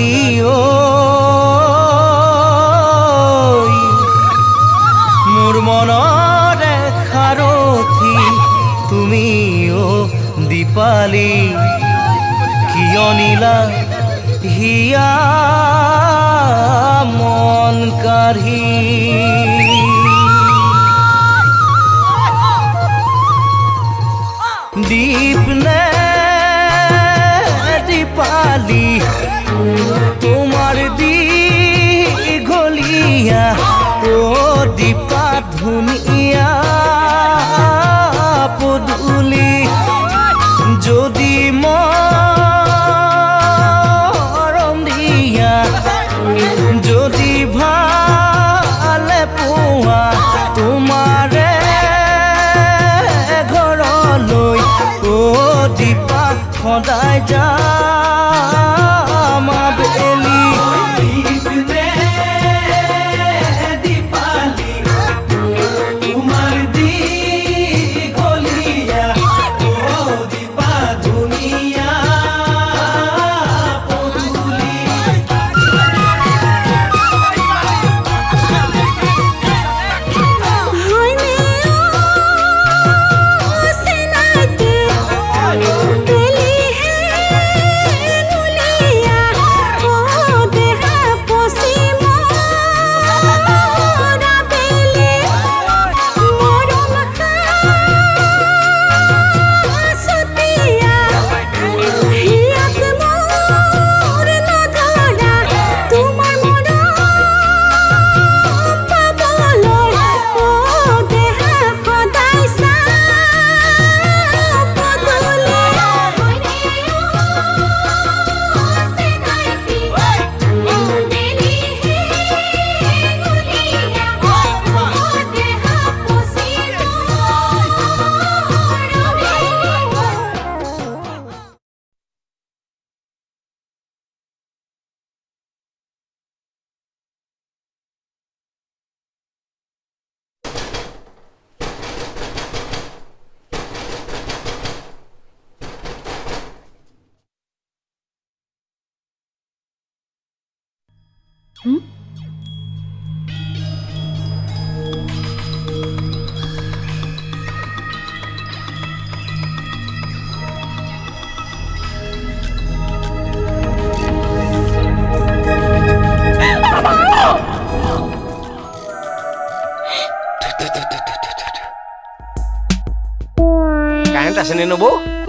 ৰাতি মোৰ মনৰে সাৰথি তুমি দীপালি কিয় নীলা হিয়া মন কাঢ়ি দীপ নে দীপালি তোমার দীঘলিয়া ও দীপা ধুনিয়া পদুলি যদি মরম দিয়া যদি ভালে পোৱা তোমাৰে ঘৰলৈ ও দীপা সদায় যাম আবেলি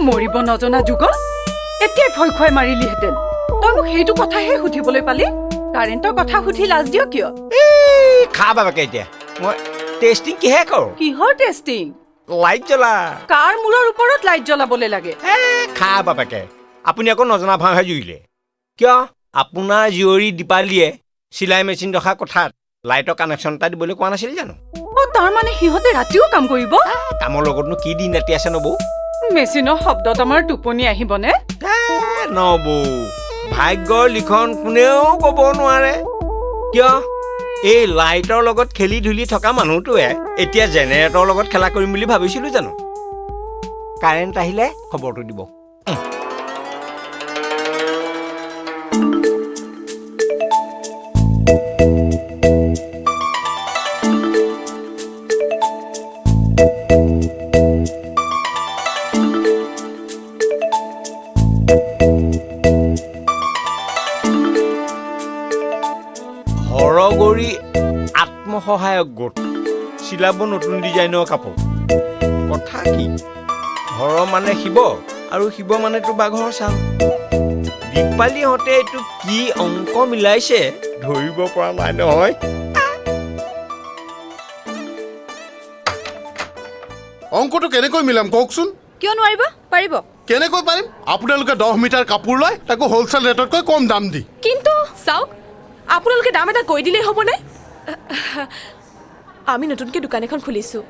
মৰিব নজনা যুগত এতিয়া ভয় খুৱাই মাৰিলিহেঁতেন তই মোক সেইটো কথাহে সুধিবলৈ পালি কাৰেণ্টৰ কথা সুধি লাজ দিয় কিয় খা বাবাকে এতিয়া মই টেষ্টিং কিহে কৰো কিহৰ টেষ্টিং লাইট জ্বলা কাৰ মূৰৰ ওপৰত লাইট জ্বলাবলৈ লাগে খা বাবাকে আপুনি আকৌ নজনা ভাওহে জুৰিলে কিয় আপোনাৰ জীয়ৰী দীপালীয়ে চিলাই মেচিন ৰখা কথাত লাইটৰ কানেকশ্যন এটা দিবলৈ কোৱা নাছিল জানো তাৰ মানে সিহঁতে ৰাতিও কাম কৰিব কামৰ লগতনো কি দিন ৰাতি আছে নবৌ মেচিনৰ শব্দত আমাৰ টোপনি আহিবনে নবৌ ভাগ্যৰ লিখন কোনেও ক'ব নোৱাৰে কিয় এই লাইটৰ লগত খেলি ধূলি থকা মানুহটোৱে এতিয়া জেনেৰেটৰৰ লগত খেলা কৰিম বুলি ভাবিছিলো জানো কাৰেণ্ট আহিলে খবৰটো দিব হৰগৌৰী আত্মসহায়ক গোট চিলাব নতুন ডিজাইনৰ কাপোৰ কথা কি হৰ মানে শিৱ আৰু শিৱ মানেতো বাঘৰ চাম দীপালীহঁতে এইটো কি অংক মিলাইছে ধৰিব পৰা নাই নহয় অংকটো কেনেকৈ মিলাম কওকচোন কিয় নোৱাৰিব পাৰিব কেনেকৈ পাৰিম আপোনালোকে 10 মিটাৰ কাপোৰ লয় তাকো হোলচেল ৰেটতকৈ কম দাম দি কিন্তু চাওক আপোনালোকে দাম এটা কৈ দিলেই হ'বনে আমি নতুনকৈ দোকান এখন খুলিছোঁ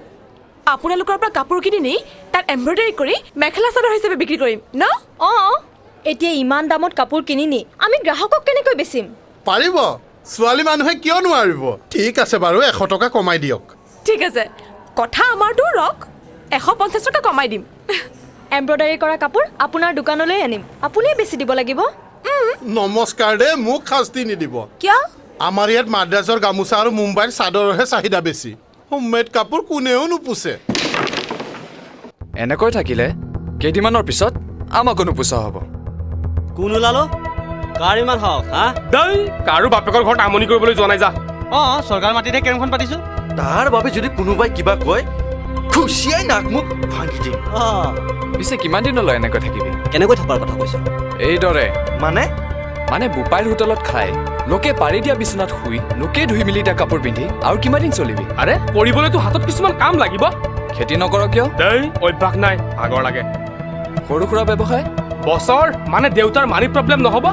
আপোনালোকৰ পৰা কাপোৰ কিনি নি তাত এমব্ৰইডাৰী কৰি মেখেলা চাদৰ হিচাপে বিক্ৰী কৰিম ন অঁ এতিয়া ইমান দামত কাপোৰ কিনি নি আমি গ্ৰাহকক কেনেকৈ বেচিম পাৰিব ছোৱালী মানুহে কিয় নোৱাৰিব ঠিক আছে বাৰু 100 টকা কমাই দিয়ক ঠিক আছে কথা আমাৰটো ৰক 150 টকা কমাই দিম এমব্ৰইডাৰী কৰা কাপোৰ আপোনাৰ দোকানলৈ আনিম আপুনিয়ে বেছি দিব লাগিব নমস্কাৰ দে মোক শাস্তি নিদিব কিয় আমাৰ ইয়াত মাদ্ৰাজৰ গামোচা আৰু মুম্বাইৰ চাদৰৰহে চাহিদা বেছি হোমমেড কাপোৰ কোনেও নোপোচে এনেকৈ থাকিলে কেইদিনমানৰ পিছত আমাকো নোপোচা হ'ব কোন ওলালো কাৰ ইমান হওক হা দেই কাৰো বাপেকৰ ঘৰত আমনি কৰিবলৈ যোৱা নাই যা অঁ চৰকাৰ মাটিতে কেৰমখন পাতিছোঁ তাৰ বাবে যদি কোনোবাই কিবা কয় খুচিয়াই নাক মোক ভাঙি দিম অঁ পিছে কিমান দিনলৈ এনেকৈ থাকিবি কেনেকৈ থকাৰ কথা কৈছ এইদৰে মানে মানে বোপাইৰ হোটেলত খাই লোকে পাৰি দিয়া বিচনাত শুই লোকে ধুই মেলি দিয়া কাপোৰ পিন্ধি আৰু কিমান দিন চলিবি আৰে কৰিবলৈতো হাতত কিছুমান কাম লাগিব খেতি নকৰ কিয় দেই অভ্যাস নাই ভাগৰ লাগে সৰু সুৰা ব্যৱসায় বছৰ মানে দেউতাৰ মানি প্ৰব্লেম নহ'ব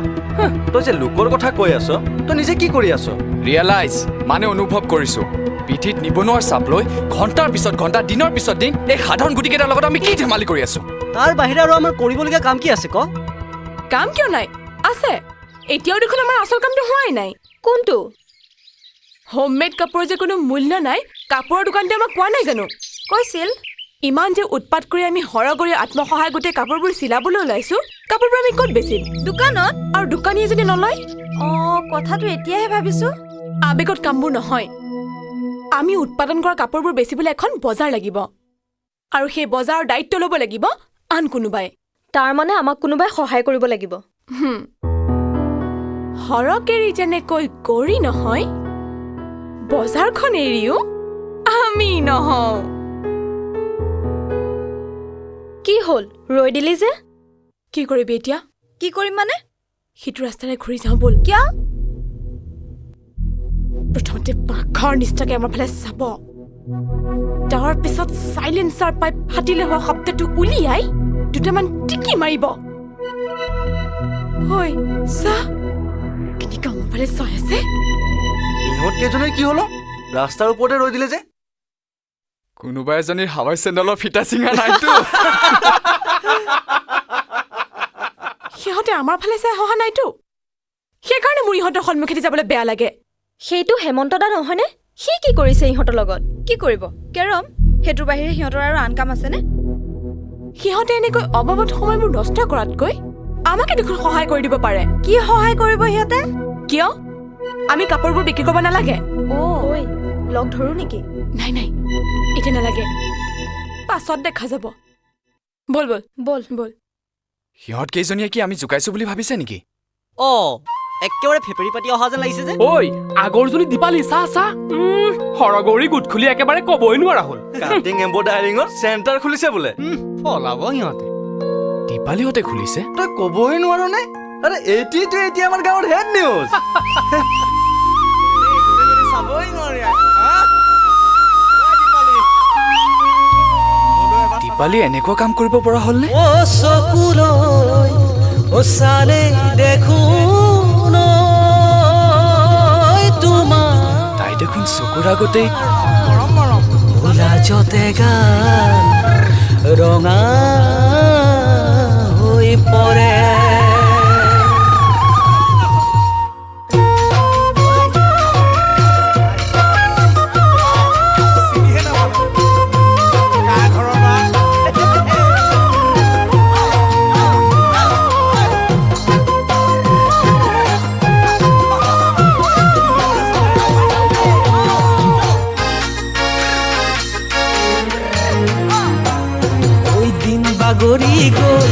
তই যে লোকৰ কথা কৈ আছ তই নিজে কি কৰি আছ ৰিয়েলাইজ মানে অনুভৱ কৰিছো পিঠিত নিবনুৱাৰ চাপ লৈ ঘণ্টাৰ পিছত ঘণ্টা দিনৰ পিছত দিন এই সাধাৰণ গুটিকেইটাৰ লগত আমি কি ধেমালি কৰি আছো তাৰ বাহিৰে আৰু আমাৰ কৰিবলগীয়া কাম কি আছে ক কাম কিয় নাই আছে এতিয়াও দেখোন আমাৰ আচল কামটো হোৱাই নাই কোনটো হোমমেড কাপোৰৰ যে কোনো মূল্য নাই কাপোৰৰ দোকানটোৱে আমাক কোৱা নাই জানো কৈছিল ইমান যে উৎপাত কৰি আমি সৰগৰি আত্মসহায় গোটেই কাপোৰবোৰ চিলাবলৈ ওলাইছো কাপোৰবোৰ আমি ক'ত বেচিম দোকানত আৰু দোকানীয়ে যদি নলয় কথাটো এতিয়াহে ভাবিছো আবেগত কামবোৰ নহয় আমি উৎপাদন কৰা কাপোৰবোৰ বেচিবলৈ এখন বজাৰ লাগিব আৰু সেই বজাৰৰ দায়িত্ব ল'ব লাগিব আন কোনোবাই তাৰ মানে আমাক কোনোবাই সহায় কৰিব লাগিব সৰকেৰি যেনেকৈ গৌৰী নহয় বজাৰখন এৰিও আমি নহওঁ কি হ'ল ৰৈ দিলি যে কি কৰিবি এতিয়া কি কৰিম মানে সিটো ৰাস্তাৰে ঘূৰি যাওঁ ব'ল কিয় প্ৰথমতে পাকঘৰ নিচিনাকে আমাৰ ফালে চাব তাৰ পিছত চাইলেন্সাৰ পাইপ ফাটিলে হোৱা শব্দটো উলিয়াই দুটামান টিকি মাৰিব হয় চা কেনেকৈ আমাৰ ফালে চাই আছে সিহঁত কেইজনে কি হলো ৰাস্তাৰ ওপৰতে ৰৈ দিলে যে কোনোবা এজনীৰ হাৱাই চেণ্ডেলৰ ফিটা চিঙা নাইতো সিহঁতে আমাৰ ফালে চাই অহা নাইতো সেইকাৰণে মোৰ ইহঁতৰ সন্মুখেদি যাবলৈ বেয়া লাগে সেইটো হেমন্ত দা নহয়নে সি কি কৰিছে ইহঁতৰ লগত কি কৰিব কেৰম সেইটোৰ বাহিৰে সিহঁতৰ আৰু আন কাম আছেনে সিহঁতে এনেকৈ অবাবত সময়বোৰ নষ্ট কৰাতকৈ আমাকে দেখোন সহায় কৰি দিব পাৰে কি সহায় কৰিব সিহঁতে কিয় আমি কাপোৰবোৰ বিক্ৰী কৰিব নালাগে ঐ লগ ধৰো নেকি নাই নাই এতিয়া নালাগে পাছত দেখা যাব বল বল বল বল সিহঁত কেইজনীয়ে কি আমি জোকাইছো বুলি ভাবিছে নেকি অঁ একেবাৰে ফেপেৰি পাতি অহা যেন লাগিছে যে ঐ আগৰজনী দীপালি চা চা সৰগৌৰী গোট খুলি একেবাৰে ক'বই নোৱাৰা হ'ল কাটিং এম্ব্ৰইডাৰিঙত চেণ্টাৰ খুলিছে বোলে পলাব সিহঁতে দীপালীহঁতে খুলিছে তই ক'বই নোৱাৰ নে আৰে এইটোৱেতো এতিয়া আমাৰ গাঁৱৰ হেড নিউজ চাবই নোৱাৰি দীপালী এনেকুৱা কাম কৰিব পৰা হ'লনে ও চকুলৈ ও চালে দেখোন তোমাৰ তাই দেখোন চকুৰ আগতেই লাজতে গান ৰঙা হৈ পৰে বাগৰি গ'ল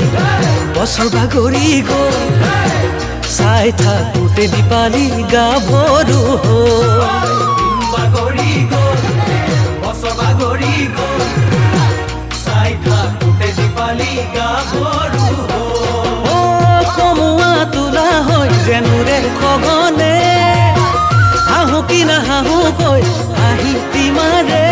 বছৰ বাগৰি গ'ল চাই থাকোঁতে দীপালি গাভৰু বাগৰি গ'ল বছৰ বাগৰি গ'ল চাই থাকোঁতে দীপালি গাভৰু কমুৱা তোলা হৈ যেনুৰে খগনে হাঁহো কি নাহাঁহো কৈ আহি তিমাৰে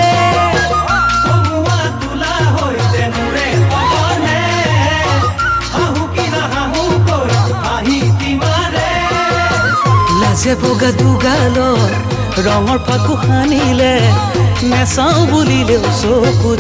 লাজে বগা দুগালৰ ৰঙৰ ফাকু সানিলে নেচাওঁ বুলিলেও চকু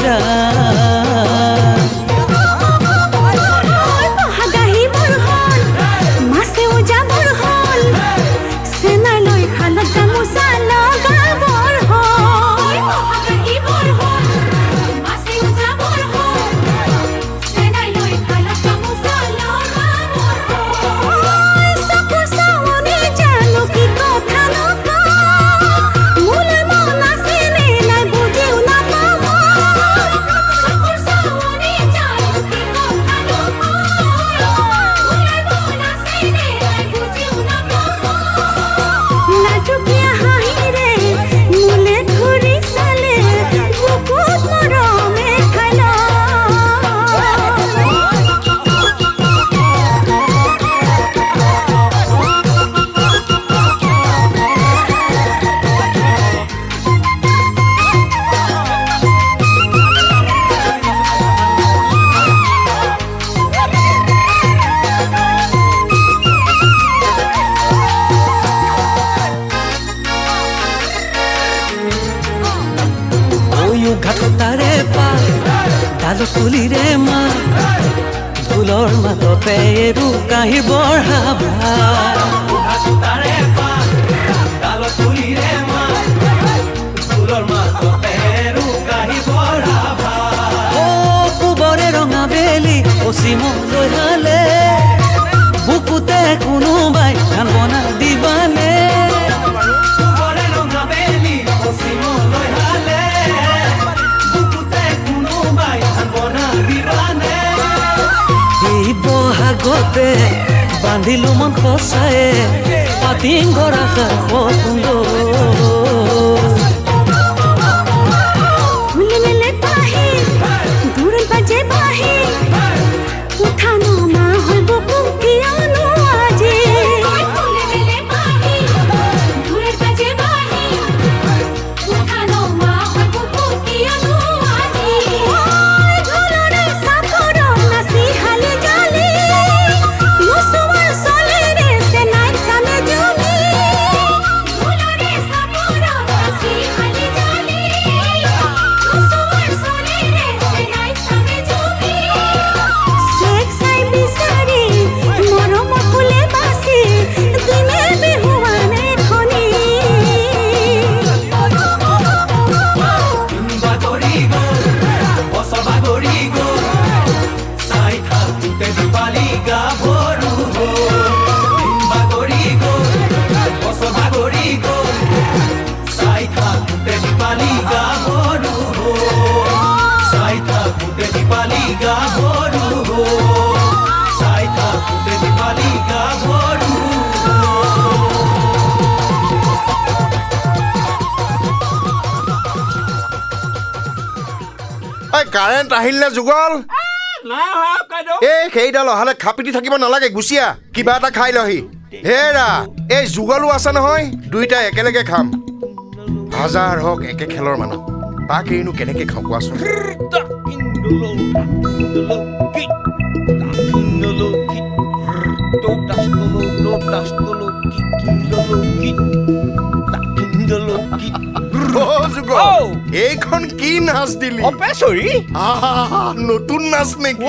তুলিৰে মা ঢোলৰ মাততে এৰু কাঁহী বঢ়াবা কোবৰে ৰঙা বেলি অসীমলৈ হালে বুকুতে কোনোবাই ধান বনা দিবানে এই বহাগতে বান্ধিলো মন সঁচায়ে পাতিম ঘৰ আশা সপোন কাৰেণ্ট আহিল নে যুগল এই সেইডাল অহালে খাপিটি থাকিব নালাগে গুচিয়া কিবা এটা খাই লহি হেৰা এই যুগলো আছে নহয় দুইটা একেলগে খাম হাজাৰ হওক একে খেলৰ মানুহ তাক এইনো কেনেকে খাওঁ কোৱাচোন এইখন কি নাচ দিলি নতুন নাচ নেকি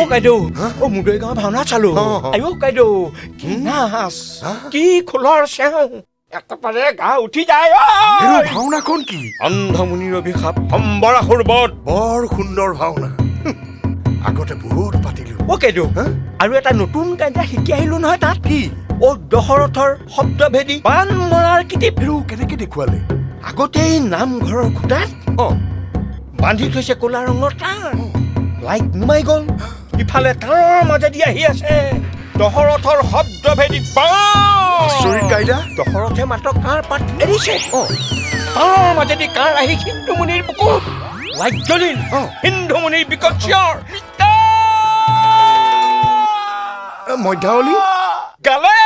মুদৈ গাঁও ভাওনা চালো আয়ো কাইদেউ কি নাচ কি খোলৰ চেও একেবাৰে গা উঠি যায় ভাওনাখন কি অন্ধমুনিৰ অভিশাপ সম্বৰাসুৰ বধ বৰ সুন্দৰ ভাওনা আগতে বহুত পাতিলো কাইদেউ আৰু এটা নতুন কাইদা শিকি আহিলো নহয় তাত কি দশৰথৰ শব্দভেদী পাণ মৰাৰ কিটিপ কেনেকে দেখুৱালে আগতেই নামঘৰৰ খুটাত বান্ধি থৈছে ক'লা ৰঙৰ তাঁৰ লাইট নুমাই গ'ল ইফালে তাঁৰৰ মাজেদি আহি আছে দশৰথৰ শব্দভেদী দশৰথে মাত্ৰ কাঁড় পাত এৰিছে তাঁৰৰ মাজেদি কাঁড় আহি সিন্ধুমুনিৰ বুকুত লাইট জ্বলিল সিন্ধুমুনিৰ বিকট চিঞৰ মধ্যাৱলী গালে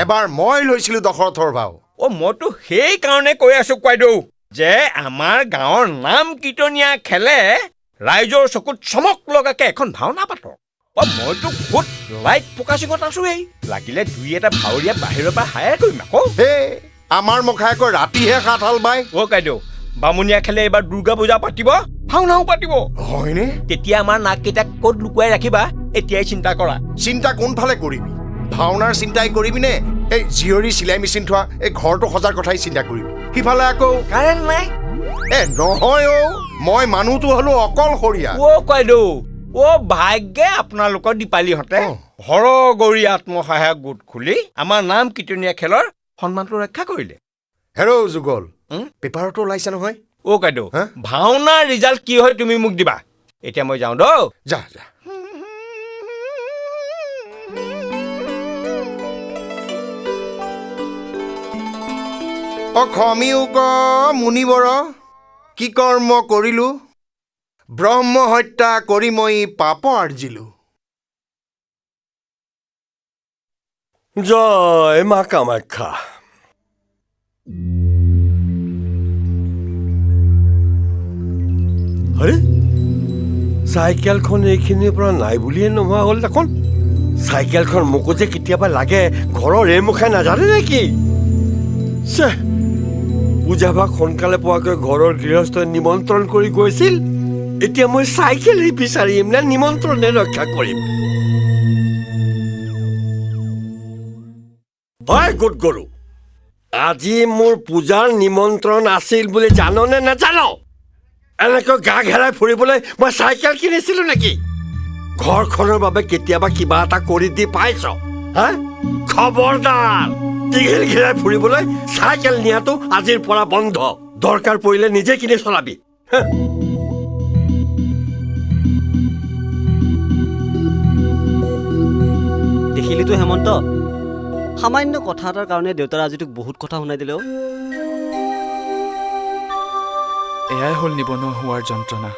এবাৰ মই লৈছিলো দশৰথৰ ভাও মইতো সেই কাৰণে কৈ আছো কোৱাইদেউ যে আমাৰ গাঁৱৰ নাম কীৰ্তনীয়া খেলে ৰাইজৰ চকুত চমক লগাকে এখন ভাওনা পাতক মইতো খুদ লাইট ফকাচিঙত আছোৱেই লাগিলে দুই এটা ভাৱৰীয়া বাহিৰৰ পৰা হায়াৰ কৰিম আকৌ আমাৰ মুখাই আকৌ ৰাতিহে সাতহাল বাই কাইদেউ বামুণীয়া খেলে এইবাৰ দুৰ্গা পূজা পাতিব ভাওনাও পাতিব হয়নে তেতিয়া আমাৰ নাককেইটাক ক'ত লুকুৱাই ৰাখিবা এতিয়াই চিন্তা কৰা চিন্তা কোনফালে কৰিবি ভাওনাৰ চিন্তাই কৰিবি নে এই জীয়ৰী চিলাই মেচিন থোৱা এই ঘৰটো সজাৰ কথাই চিন্তা কৰিবি সিফালে আকৌ কাৰেণ্ট নাই নহয় মই মানুহটো হলো অকলশৰীয়া কাইদেউ ভাগ্যে আপোনালোকৰ দীপালীহঁতে হৰগৌৰী আত্মসহায়ক গোট খুলি আমাৰ নাম কীৰ্তনীয়া খেলৰ সন্মানটো ৰক্ষা কৰিলে হেৰৌ যুগল পেপাৰতো ওলাইছে নহয় কাইদেউ ভাওনাৰ ৰিজাল্ট কি হয় তুমি মোক দিবা এতিয়া মই যাওঁ যা যা অখমিও ক মুনিবৰ কি কৰ্ম কৰিলোঁ ব্ৰহ্ম হত্যা কৰি মই পাপ আৰ্জিলোঁ জয় মা কামাখ্যা আৰে চাইকেলখন এইখিনিৰ পৰা নাই বুলিয়ে নোহোৱা হ'ল দেখোন চাইকেলখন মোকো যে কেতিয়াবা লাগে ঘৰৰ এই মুখে নাজানে নেকি পূজাভাগ সোনকালে পোৱাকৈ ঘৰৰ গৃহস্থই নিমন্ত্ৰণ কৰি গৈছিল এতিয়া মই চাইকেলেই বিচাৰিম নে নিমন্ত্ৰণে ৰক্ষা কৰিম হয় গোট গৰু আজি মোৰ পূজাৰ নিমন্ত্ৰণ আছিল বুলি জাননে নাজান এনেকৈ গা ঘেৰাই ফুৰিবলৈ মই চাইকেল কিনিছিলো নেকি ঘৰখনৰ বাবে কেতিয়াবা কিবা এটা কৰি দি পাইছ হা খবৰদাৰ টিঘিল ঘেৰাই ফুৰিবলৈ চাইকেল নিয়াটো আজিৰ পৰা বন্ধ দৰকাৰ পৰিলে নিজে কিনি চলাবি দেখিলিতো হেমন্ত সামান্য কথা এটাৰ কাৰণে দেউতাৰ আজি তোক বহুত কথা শুনাই দিলেও এয়াই হ'ল নিবনুৱা হোৱাৰ যন্ত্ৰণা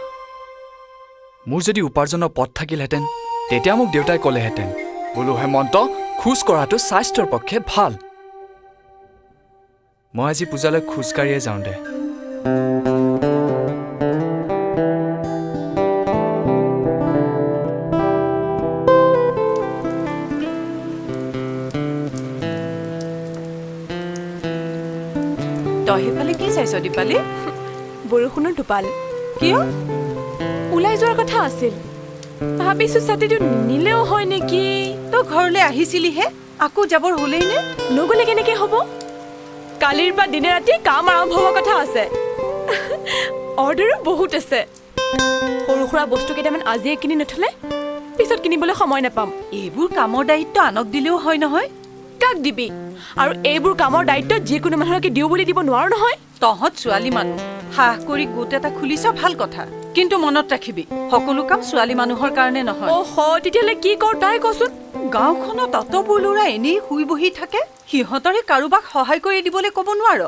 মোৰ যদি উপাৰ্জনৰ পথ থাকিলহেঁতেন তেতিয়া মোক দেউতাই ক'লেহেঁতেন বোলো হেমন্ত খোজ কঢ়াটো স্বাস্থ্যৰ পক্ষে ভাল মই আজি পূজালৈ খোজকাঢ়িয়ে যাওঁ দে তই সেইফালে কি চাইছ দীপালী বৰষুণৰ টোপাল কিয় ওলাই যোৱাৰ কথা আছিল ভাবিছো ছাতিটো নিনিলেও হয় নেকি তই ঘৰলৈ আহিছিলিহে আকৌ যাবৰ হ'লেই নে নগ'লে কেনেকে হ'ব কালিৰ পৰা দিনে ৰাতি কাম আৰম্ভ হোৱাৰ কথা আছে অৰ্ডাৰো বহুত আছে সৰু সুৰা বস্তু কেইটামান আজিয়ে কিনি নথলে পিছত কিনিবলৈ সময় নাপাম এইবোৰ কামৰ দায়িত্ব আনক দিলেও হয় নহয় কাক দিবি আৰু এইবোৰ কামৰ দায়িত্ব যিকোনো মানুহকে দিওঁ বুলি দিব নোৱাৰো নহয় তহঁত ছোৱালী মানুহ সাহ কৰি গোট এটা খুলিছ ভাল কথা কিন্তু মনত ৰাখিবি সকলো কাম ছোৱালী মানুহৰ কাৰণে নহয় তেতিয়াহ'লে কি কৰ তাই কচোন গাঁওখনত অতবোৰ ল'ৰা এনেই শুই বহি থাকে সিহঁতৰে কাৰোবাক সহায় কৰি দিবলৈ ক'ব নোৱাৰ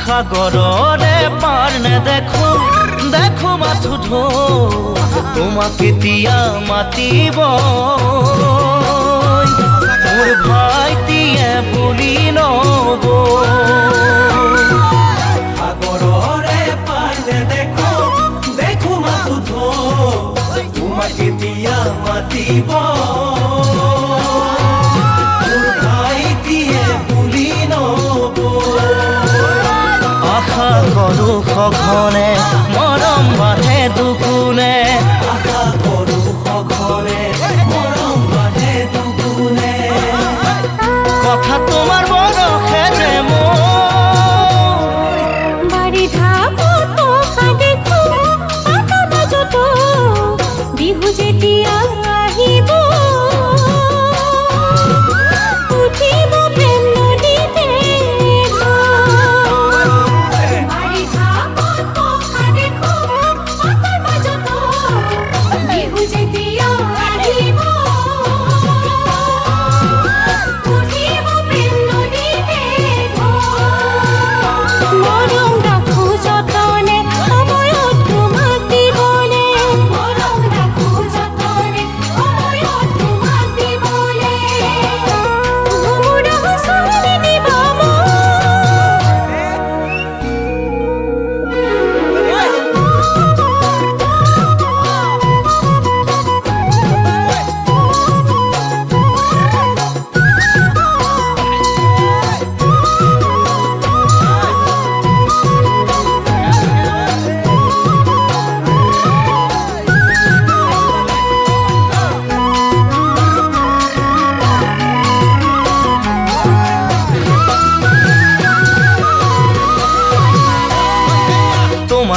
সাগৰৰে পাৰ নেদেখো দেখো মাথো ঢৌ তোমাক কেতিয়া মাতিব মোৰ ভাইটিয়ে বুলি নব সাগৰৰে পাৰ নেদেখো দেখো মাথো ঢৌ তোমাক কেতিয়া মাতিব মোৰ ভাইটিয়ে বুলি নব আশা কৰো সঘনে মৰম বাঢ়ে দুগুণে আশা কৰো সঘনে মৰম বাঢ়ে দুগুণে কথা তোমাৰ বৰষে যে বাৰিষা দেখো মাজতো বিহু যেতিয়া আহিব উঠিব প্ৰেম নদীতে বিহু যেতিয়া আহিব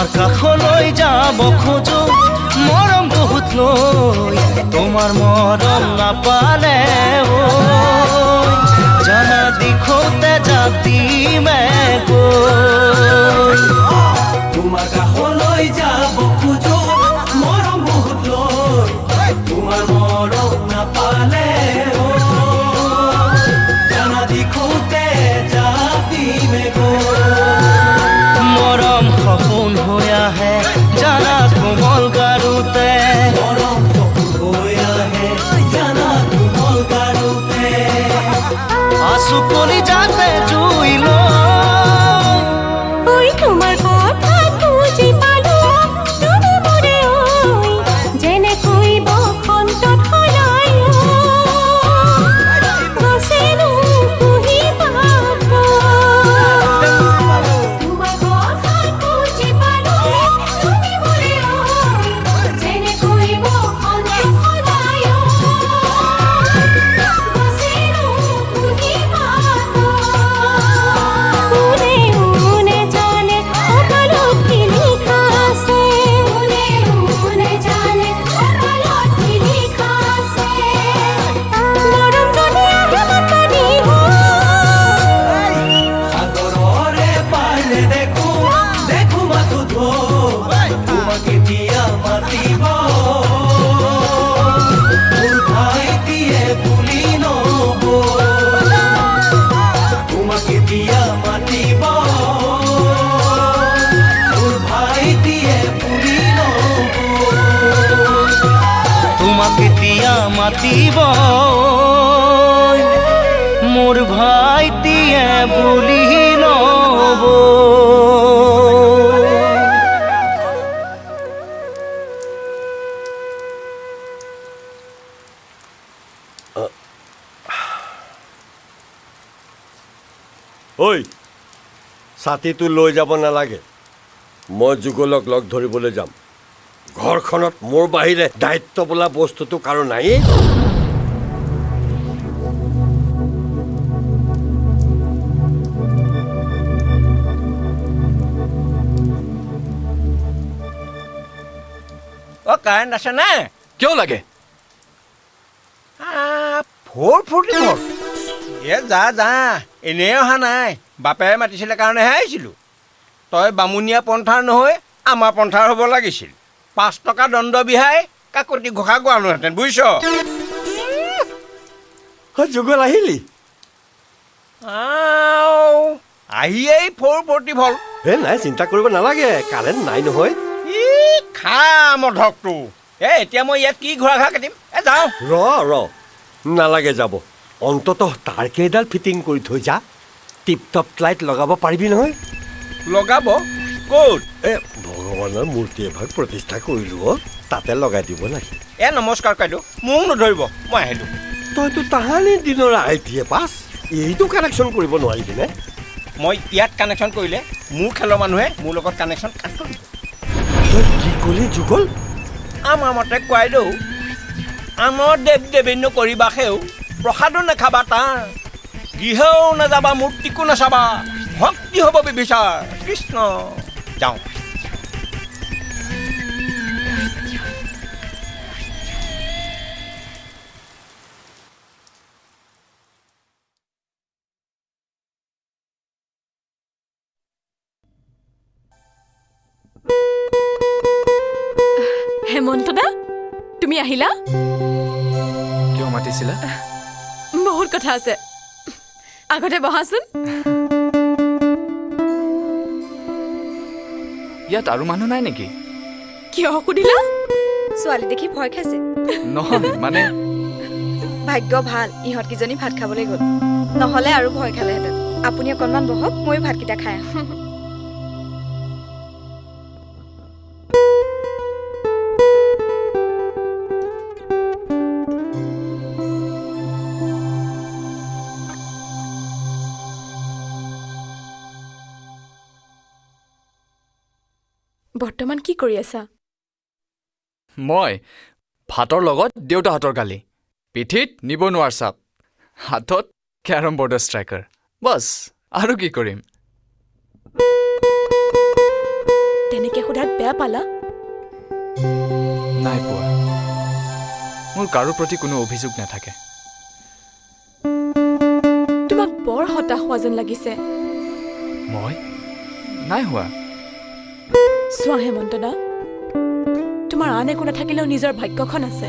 তোমাৰ কাষলৈ যাব খোজো মৰম বহুত লৈ তোমাৰ মৰম নাপালে জানা দিখোতে যাতিমে গৈ তোমাৰ কাষলৈ যাব খোজো মৰম বহুত লৈ তোমাৰ মৰম নাপালে জানা দিখোতে যাতিমে গৈ মৰম সপোন হৈ আহে জানা কোমল গাৰুতে মৰম সপোন হৈ আহে জানা কোমল গাৰুতে আঁচু কলি যাতে জুই লৈ তোমাৰ কথা বুজি পালো তুমি মোৰে যেনেকৈ বসন্তত সলাই গছেনো কুহি পাব তোমাৰ কথা বুজি পালো তুমি মোৰে যেনেকৈ বসন্তত সলাই গছেনো কুহি পাব কোনে জানে কপালত কি লিখা আছে কোনে জানে কপালত কি লিখা আছে মৰম যদি আহে মাতানি সাগৰৰে পালে দেখো দেখো মাথো ধো তোমাকে দিয়া মাতিব মোৰ ভাইটিয়ে বুলি নব তোমাকে দিয়া মাতিব মোৰ ভাইটিয়ে বুলি নব তোমাকে দিয়া মাতিব মোৰ ভাইটিয়ে বুলি নব ঐ ছাতিটো লৈ যাব নালাগে মই যুগলক লগ ধৰিবলৈ যাম ঘৰখনত মোৰ বাহিৰে দায়িত্ব বোলা বস্তুটো কাৰো নাই অ কাৰেণ্ট আছে নে কিয় লাগে ফূৰ্তি হ'ল যা এনেই অহা নাই বাপেৰে মাতিছিলে কাৰণেহে আহিছিলোঁ তই বামুণীয়া পন্থাৰ নহয় আমাৰ পন্থাৰ হ'ব লাগিছিল 5 টকা দণ্ড বিহাই কাকতি ঘোষা গোৱালোহেঁতেন বুজিছ যুগল আহিলি আহিয়েই ফূৰ্তি হ'ল হে নাই চিন্তা কৰিব নালাগে কাৰেণ্ট নাই নহয় খা মধকটো এতিয়া মই ইয়াত কি ঘোঁৰা ঘাঁহ কাটিম যাওঁ ৰ নালাগে যাব অন্ততঃ তাৰ কেইডাল ফিটিং কৰি থৈ যা টিপ টপ লাইট লগাব পাৰিবি নহয় লগাব ক'ত ভগৱানৰ মূৰ্তি এভাগ প্ৰতিষ্ঠা কৰিলোঁ তাতে লগাই দিব লাগে নমস্কাৰ কাইদেউ মোক নধৰিব মই আহিলোঁ তইতো তাহানি দিনৰ আইটিয়ে পাছ এইটো কানেকশ্যন কৰিব নোৱাৰিবিনে মই ইয়াত কানেকশ্যন কৰিলে মোৰ খেলৰ মানুহে মোৰ লগত কানেকশ্যন কাট কৰিব তই কি ক'লি যুগল আমাৰ মতে কোৱাইদেউ আনৰ দেৱ দেৱীন্য কৰিবা সেও প্ৰসাদো নাখাবা তাৰ গৃহও নাযাবা মূৰ্তিকো নাচাবা ভক্তি হ'ব বিবিচাৰ কৃষ্ণ যাওঁ হেমন্ত দা তুমি আহিলা কিয় মাতিছিলা বহুত কথা আছে আগতে বহাচোন ইয়াত আৰু মানুহ নাই নেকি কিয় সুধিলা ছোৱালী দেখি ভয় খাইছে নহয় মানে ভাগ্য ভাল ইহঁত কিজনী ভাত খাবলৈ গ'ল নহ'লে আৰু ভয় খালেহেঁতেন আপুনি অকণমান বহক ময়ো ভাতকেইটা খাই আহোঁ বৰ্তমান কি কৰি আছা মই ভাতৰ লগত দেউতাহঁতৰ গালি পিঠিত নিবনুৱাৰ চাপ হাতত কেৰম বৰ্ডৰ ষ্ট্ৰাইকাৰ বাছ আৰু কি কৰিম তেনেকে সোধাত বেয়া পালা? নাই পোৱা। মোৰ কাৰো প্ৰতি কোনো অভিযোগ নাথাকে। তোমাক বৰ হতাশ হোৱা যেন লাগিছে। মই নাই হোৱা। চোৱা হেমন্ত দা, তোমাৰ আন একো নাথাকিলেও নিজৰ ভাগ্যখন আছে।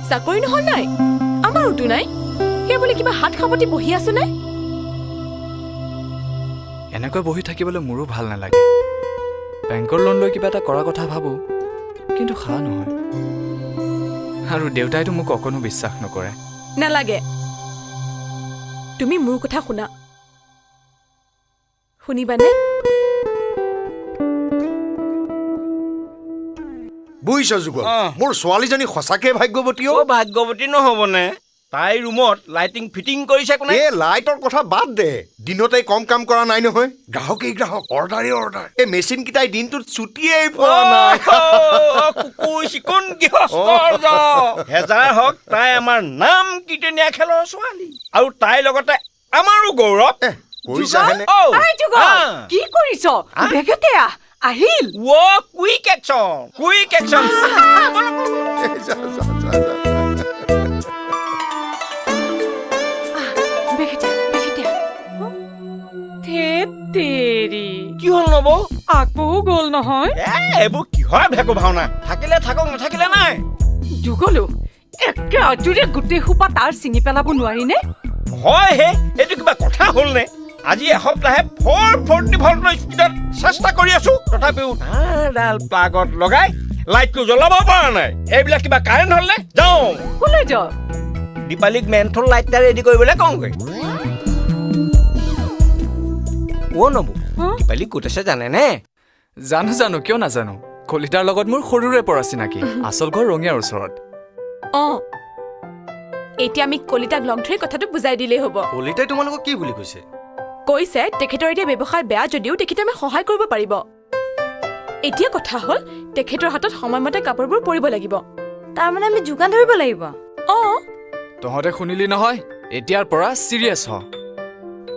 চাকৰি নহয় নাই, আমাৰোতো নাই। সেই বুলি কিবা হাত সাৱটি বহি আছো নে? এনেকৈ বহি থাকিবলৈ মোৰো ভাল নালাগে। বেংকৰ লোন লৈ কিবা এটা কৰাৰ কথা ভাবোঁ, কিন্তু খা নহয়। আৰু দেউতাইতো মোক অকণো বিশ্বাস নকৰে। নালাগে, তুমি মোৰ কথা শুনা। শুনিবানে? বুজিছ যুগল, অ। মোৰ ছোৱালীজনী সঁচাকে ভাগ্যৱতী অ ভাগ্যৱতী নহ'বনে? তাই ৰুমত লাইটিং ফিটিং কৰিছে কোনে? এই লাইটৰ কথা বাদ দে, দিনতে কম কাম কৰা নাই নহয়। গ্ৰাহকেই গ্ৰাহক, অৰ্ডাৰেই অৰ্ডাৰ। এই মেচিন কেইটাই দিনটোত ছুটিয়েই পোৱা নাই। কুকুৰ চিকুণ গৃহস্থ হেজাৰ হওক, তাই আমাৰ নাম কীৰ্তনীয়া খেলৰ ছোৱালী, আৰু তাইৰ লগতে আমাৰো গৌৰৱ। কৰিছাহেনে? আই যুগল, কি কৰিছ? বেগেতে আহিল। Quick action, quick action. যা, যা, যা, যা। কি হ'ল নব? আকৌ গ'ল নহয়। এইবোৰ কিহৰ ভেকু ভাওনা? থাকিলে থাকক, নাথাকিলে নাই। যুগলো একে আজুৰে গোটেই সোপা তাৰ ছিঙি পেলাব নোৱাৰিনে? হয় হে, এইটো কিবা কথা হ'লনে? আজি এসপ্তাহে 440 ভল্টৰ স্পীডত চেষ্টা কৰি আছো, তথাপিও ডাল প্লাগত লগাই লাইটটো জ্বলাব পৰা নাই। এইবিলাক কিবা কাৰেণ্ট হ'লনে? যাওঁ ক'লৈ যাওঁ? দীপালীক মেন্থল লাইট এটা ৰেডি কৰিবলৈ কওঁগৈ। অ' নবু, দীপালী ক'ত আছে জানেনে? জানো, কিয় নাজানো। কলিতাৰ লগত মোৰ সৰুৰে পৰা চিনাকি। আচল ঘৰ ৰঙিয়াৰ ওচৰত। এতিয়া আমি কলিতাক লগ ধৰি কথাটো বুজাই দিলেই হ'ব। কলিতাই তোমালোকক কি বুলি কৈছে? কৈছে তেখেতৰ এতিয়া ব্যৱসায় বেয়া যদিও তেখেতে আমাক সহায় কৰিব পাৰিব। এতিয়া কথা হ'ল, তেখেতৰ হাতত সময়মতে কাপোৰবোৰ পৰিব লাগিব। তাৰমানে আমি যোগান ধৰিব লাগিব। তহঁতে শুনিলি নহয়, এতিয়াৰ পৰা চিৰিয়াছ হ।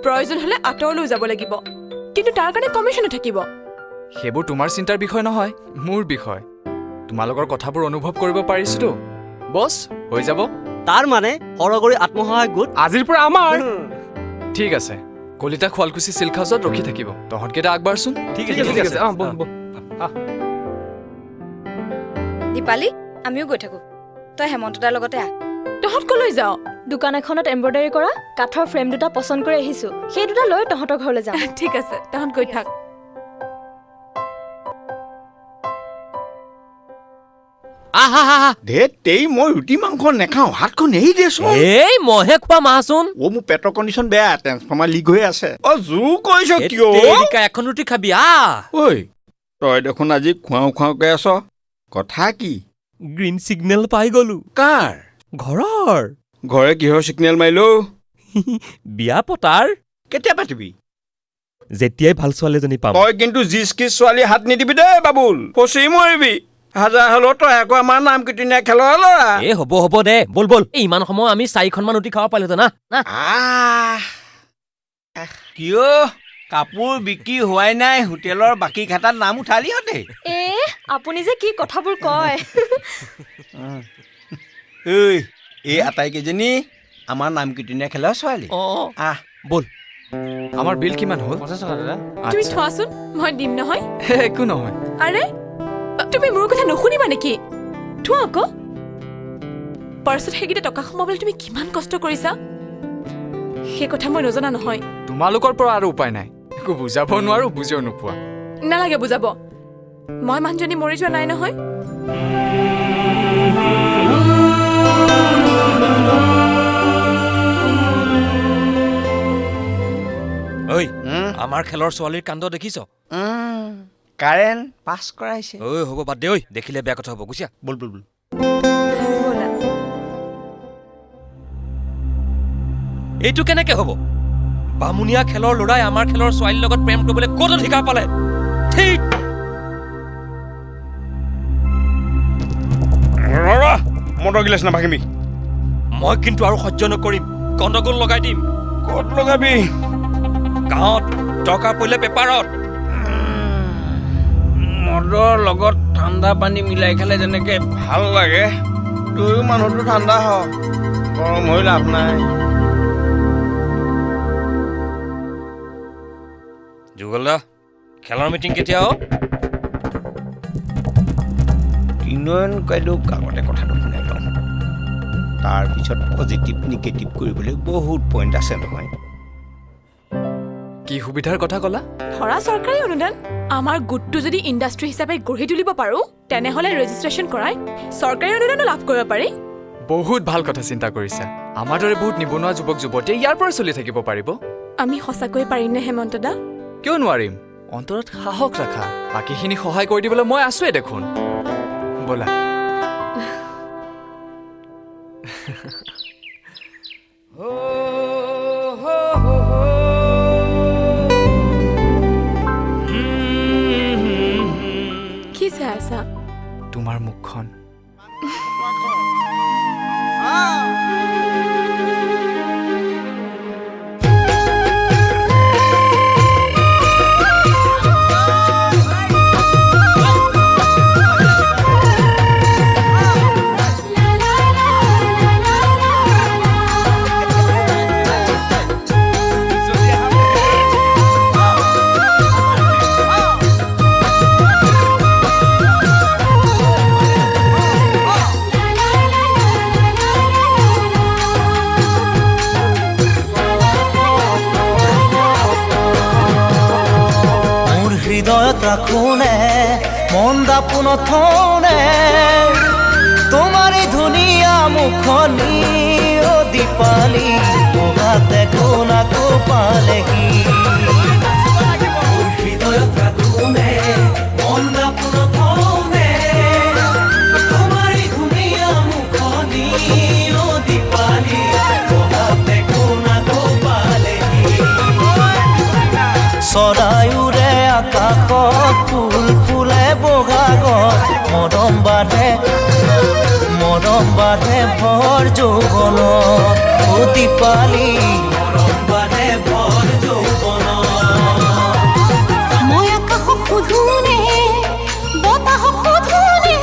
প্ৰয়োজন হ'লে আঁতৰলৈ যাব লাগিব, কিন্তু তাৰ কাৰণে কমিশ্যনো থাকিব। সেইবোৰ তোমাৰ চিন্তাৰ বিষয় নহয়, মোৰ বিষয়। তোমালোকৰ কথাবোৰ অনুভৱ কৰিব পাৰিছোতো। বছ, হৈ যাব। তাৰ মানে সৰগৰি আত্মসহায়ক গোট আজিৰ পৰা আমাৰ। ঠিক আছে, কলিতা শুৱালকুছি চিল্ক হাউচত ৰখি থাকিব। তহঁতকেইটা আগবাঢ়চোন। ঠিক আছে। ব'ল। দীপালী, আমিও গৈ থাকো। তই হেমন্ত দাৰ লগতে আহ। তহঁত কলৈ যাওঁ? দোকান এখনত এম্ব্ৰইডাৰী কৰা কাঠৰ ফ্ৰেম দুটা পচন্দ কৰি আহিছো। সেই দুটা লৈ তহঁতৰ ঘৰলৈ যাম। ঠিক আছে, তহঁত গৈ থাক। মই ৰুটি মাংস নেখাওঁ, হাতখন এৰি দেচোন। এই মইহে খোৱা মাহচোন। মোৰ পেটৰ কণ্ডিশ্যন বেয়া, ট্ৰেন্সফৰ্মাৰ লিক হৈ আছে। জোৰ কৰিছ কিয়? এখন ৰুটি খাবি ঐ, তই দেখোন আজি খুৱাওকৈ আছ, কথা কি? গ্ৰীণ চিগনেল পাই গলো। কাৰ? ঘৰৰ। ঘৰে কিহৰ চিগনেল মাৰিলো? বিয়া পতাৰ। কেতিয়া পাতিবি? যেতিয়াই ভাল ছোৱালী এজনী পাম। তই কিন্তু জিচকিচ ছোৱালী হাত নিদিবি দেই বাবুল, ফচি মৰিবি। হাজাৰ হলেও তই আকৌ আমাৰ নাম কীৰ্তনীয়া খেলৰ ল'ৰা। এ হ'ব দে, বল। ইমান সময় আমি 4খনমান ৰুটি খাব পাৰিলো না। কিয় কাপোৰ বিক্ৰী হোৱাই নাই? হোটেলৰ বাকী খাতাত নাম উঠালিহঁতে। আপুনি যে কি কথাবোৰ কয়। এই আটাইকেইজনী আমাৰ নাম কীৰ্তনীয়া খেলৰ ছোৱালী। ব'ল। আমাৰ বিল কিমান হ'ল? তুমি থোৱাচোন, মই দিম নহয়। একো নহয়। আৰে, তুমি মোৰ কথা নুশুনিবা নেকি? থোৱা আকৌ। পাৰ্চত সেইকেইটা টকা সোমাবলৈ তুমি কিমান কষ্ট কৰিছা, সেই কথা মই নজনা নহয়। তোমালোকৰ পৰা আৰু উপায় নাই। একো বুজাব নোৱাৰো, বুজিও নোপোৱা। নালাগে বুজাব, মই মানুহজনী মৰি যোৱা নাই নহয়। ঐ, আমাৰ খেলৰ ছোৱালীৰ কাণ্ড দেখিছ? কাৰেণ্ট পাছ কৰাইছে। ঐ হ'ব বাদ দে, দেখিলে বেয়া কথা হ'ব। গুচিয়া, বল। এইটো কেনেকে হ'ব? বামুণীয়া খেলৰ ল'ৰাই আমাৰ খেলৰ ছোৱালীৰ লগত প্ৰেম কৰিবলৈ ক'ত অধিকাৰ পালে? ঠিক মটৰ গিলাচ নাভাগিবি। মই কিন্তু আৰু সহ্য নকৰিম, গণ্ডগোল লগাই দিম। ক'ত লগাবি? গাঁৱত, দৰকাৰ পৰিলে পেপাৰত। মদৰ লগত ঠাণ্ডা পানী মিলাই খালে যেনেকে ভাল লাগে তয়ো মানুহটো ঠাণ্ডা হ গৰম হৈ লাভ নাই যুগলদা খেলৰ মিটিং কেতিয়া হ'ব তিনয়ন কাইদেউ আগতে কথাটো শুনাই লওঁ তাৰপিছত পজিটিভ নিগেটিভ কৰিবলৈ বহুত পইণ্ট আছে নহয় কি সুবিধাৰ কথা ক'লা ধৰা চৰকাৰী অনুদান আমাৰ গোটটো যদি ইণ্ডাষ্ট্ৰী হিচাপে গঢ়ি তুলিব পাৰোঁ তেনেহ'লে ৰেজিষ্ট্ৰেশ্যন কৰাই চৰকাৰী অনুদানো লাভ কৰিব পাৰি বহুত ভাল কথা চিন্তা কৰিছা আমাৰ দৰে বহুত নিবনুৱা যুৱক যুৱতীয়ে ইয়াৰ পৰা চলি থাকিব পাৰিব আমি সঁচাকৈ পাৰিমনে হেমন্ত দা কিয় নোৱাৰিম অন্তৰত সাহস ৰাখা বাকীখিনি সহায় কৰি দিবলৈ মই আছোৱে দেখোন ব'লা কি চাই আছা তোমাৰ মুখখন রাখোনে মন দাপোন থনে তোমার ধুনিয়া মুখনি ও দীপালি মোহাতে কোনাকো পালেহি হৃদয়ত রাখোনে মন দাপোন থনে তোমার ধুনিয়া মুখনি ও দীপালি মোহাতে কোনাকো পালেহি চৰাইউৰে আকাশত ফুল ফুলে বগাগত মৰম বাঢ়ে ভৰ যৌৱনত ও দীপালি মৰম বাঢ়ে ভৰ যৌৱনত মই আকাশক সুধোনে বতাহক সুধোনে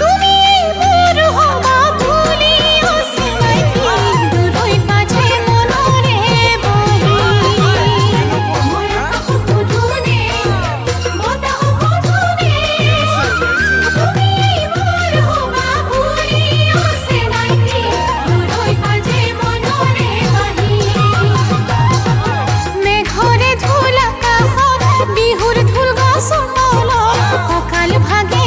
তুমি মোৰ হবা বুলি অচিনাকি দূৰৈ পাছে মনৰে বহি মই আকাশক সুধোনে বতাহক সুধোনে তুমি মোৰ হবা বুলি অচিনাকি দূৰৈ পাছে মনৰে বহি মেঘৰে ঢোল আকাশত বিহুৰ ঢোল গছৰ তলত কঁকাল ভাগে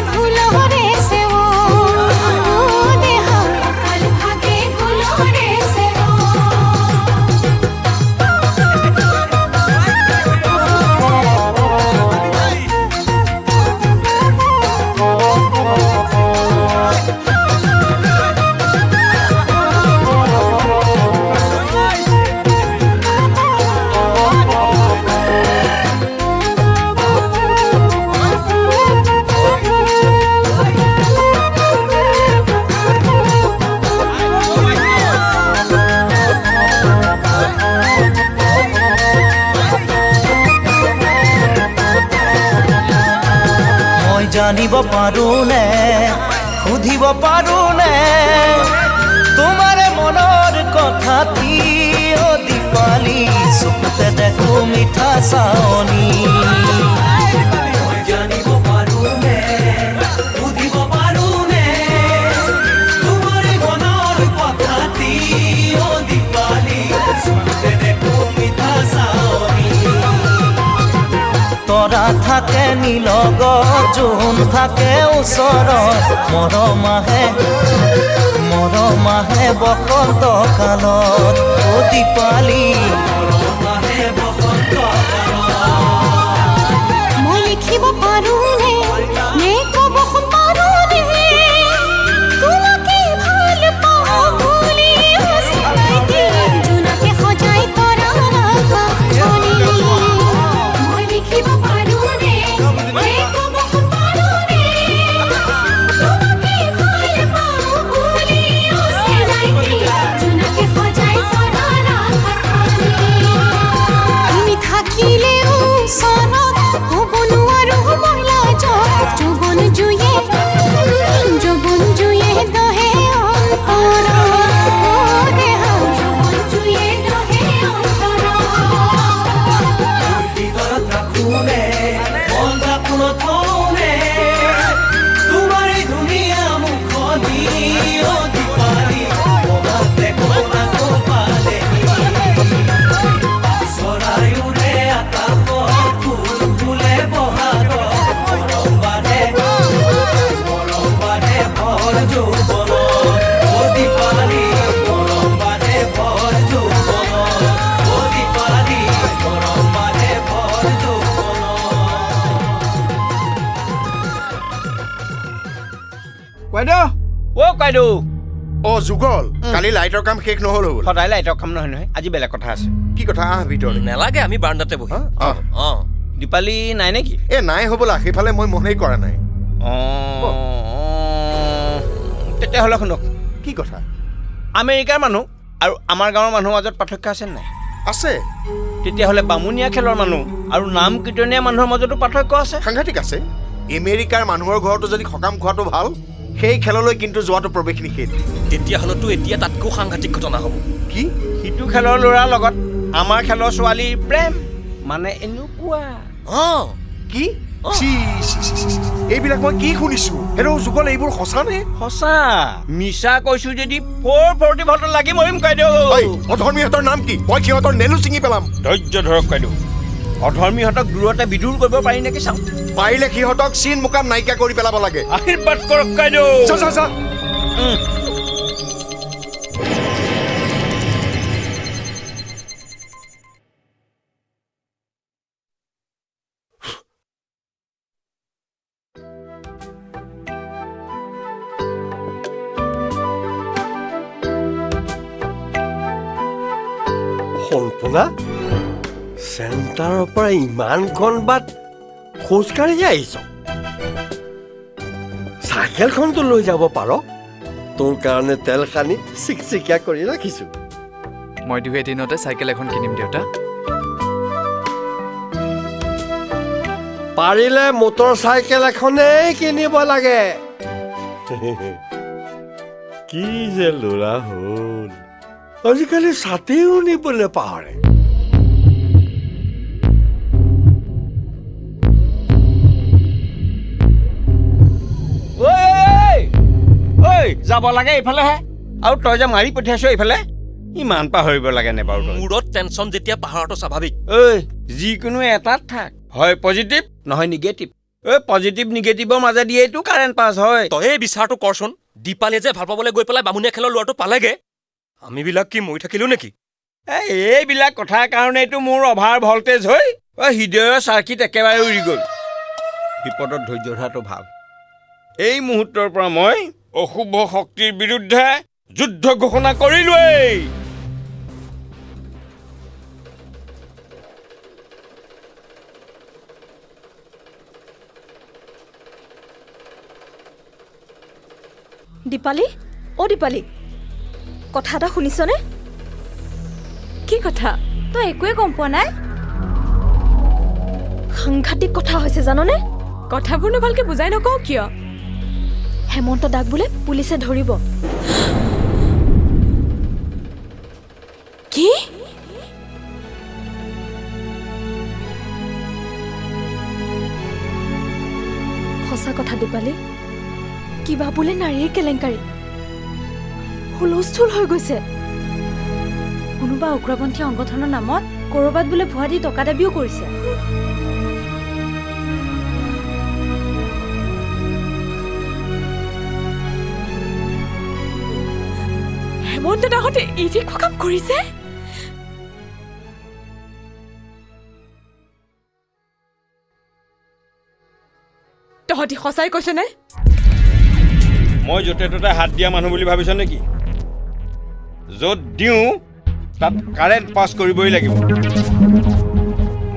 ঢোলৰে চেৱ দেহ কঁকাল ভাগে ঢোলৰে চেৱ মই জানিব পাৰোনে সুধিব পাৰোনে তোমাৰ মনৰ কথাটি ও দীপালি চকুতে দেখো মিঠা চাৱনি মই জানিব পাৰোনে সুধিব পাৰোনে তোমাৰ মনৰ কথাটি ও দীপালি চকুতে দেখো মিঠা চাৱনি তৰা থাকে নীলগ জোন থাকে ওচৰত মৰম আহে বসন্ত কালত ও দীপালি মৰম আহে বসন্ত কালত মই লিখিব পাৰোনে নে ক'ব পাৰোনে তোমাকে ভাল পাওঁ বুলি অচিনাকি জোনাকে সজাই তৰা আকাশখনি মই লিখিব পাৰোনে নে ক'ব পাৰোনে তোমাকে ভাল পাওঁ বুলি অচিনাকি জোনাকে সজাই তৰা আকাশখনি তুমি থাকি বাইদেউ অ' যুগল কালি লাইটৰ কাম শেষ নহ'ল হ'ল সদায় লাইটৰ কাম নহয় নহয় আজি বেলেগ কথা আছে কি কথা আহ ভিতৰলৈ নেলাগে আমি বাৰাণ্ডাতে বহি অঁ দীপালী নাই নেকি এ নাই হ'বলা সেইফালে মই মনেই কৰা নাই তেতিয়াহ'লে শুনক কি কথা আমেৰিকাৰ মানুহ আৰু আমাৰ গাঁৱৰ মানুহৰ মাজত পাৰ্থক্য আছে নাই আছে তেতিয়াহ'লে বামুণীয়া খেলৰ মানুহ আৰু নাম কীৰ্তনীয়া মানুহৰ মাজতো পাৰ্থক্য আছে সাংঘাতিক আছে আমেৰিকাৰ মানুহৰ ঘৰতো যদি সকাম খোৱাটো ভাল সেই খেললৈ কিন্তু যোৱাটো প্ৰৱেশ নিষেধ তেতিয়াহ'লেতো এতিয়া তাতকৈ সাংঘাতিক ঘটনা হ'ব কি সিটো খেলৰ ল'ৰাৰ লগত আমাৰ খেলৰ ছোৱালীৰ প্ৰেম মানে এনেকুৱা অঁ কি এইবিলাক মই কি শুনিছো হেৰৌ যুগল এইবোৰ সঁচা নে সঁচা মিছা কৈছো যদি 440 ভল্ট লাগি মৰিম কাইদেউ অধৰ্মীহঁতৰ নাম কি মই সিহঁতৰ নেলু ছিঙি পেলাম ধৈৰ্য ধৰক কাইদেউ অধৰ্মীহঁতক দূৰতে বিদূৰ কৰিব পাৰি নেকি চাওঁ পাৰিলে সিহঁতক চিন মুকাম নাইকিয়া কৰি পেলাব লাগে আশীৰ্বাদ কৰক কাইদেউ কল্পনা চেণ্টাৰৰ পৰা ইমানখন বাট খোজকাঢ়ি আহিছ চাইকেলখনতো লৈ যাব পাৰ তোৰ কাৰণে তেল সানি চিকচিকীয়া কৰি ৰাখিছো মই 2 এদিনতে চাইকেল এখন কিনিম দেউতা পাৰিলে মটৰ চাইকেল এখনেই কিনিব লাগে কি যে ল'ৰা হ'ল আজিকালি ছাতিও নিবলৈ পাহৰে যাব লাগে এইফালেহে আৰু তই যে মাৰি পঠিয়াইছ এইফালে ইমান পাহৰিব লাগে নে বাৰু মূৰত টেনচন যেতিয়া পাহৰাটো স্বাভাৱিক ঐ যিকোনো এটাত থাক হয় পজিটিভ নহয় নিগেটিভ পজিটিভ নিগেটিভৰ মাজেদিয়েইতো কাৰেণ্ট পাছ হয় তই এই বিচাৰটো কৰচোন দীপালীয়ে যে ভাল পাবলৈ গৈ পেলাই বামুণীয়া খেলৰ ল'ৰাটো পালেগে আমিবিলাক কি মৰি থাকিলো নেকি এইবিলাক কথাৰ কাৰণেতো মোৰ অভাৰ ভল্টেজ হৈ হৃদয়ৰ চাৰ্কিট একেবাৰে উৰি গ'ল বিপদত ধৈৰ্য ধৰাটো ভাল এই মুহূৰ্তৰ পৰা মই অশুভ শক্তিৰ বিৰুদ্ধে যুদ্ধ ঘোষণা কৰিলোৱেই দীপালী অ' দীপালী কথা এটা শুনিছনে কি কথা তই একোৱে গম পোৱা নাই সাংঘাতিক কথা হৈছে জাননে কথাবোৰনো ভালকে বুজাই নকওঁ কিয় হেমন্ত দাক বোলে পুলিচে ধৰিব কি সঁচা কথা দীপালী কিবা বোলে নাৰীৰ কেলেংকাৰী হুলস্থুল হৈ গৈছে কোনোবা উগ্ৰপন্থী সংগঠনৰ নামত ক'ৰবাত বোলে ভুৱা দি টকা দাবীও কৰিছে হেমন্ত দাহঁতে ইতি কাম কৰিছে তহঁতি সঁচাই কৈছ নে মই য'তে ত'তে হাত দিয়া মানুহ বুলি ভাবিছ নেকি য'ত দিওঁ তাত কাৰেণ্ট পাছ কৰিবই লাগিব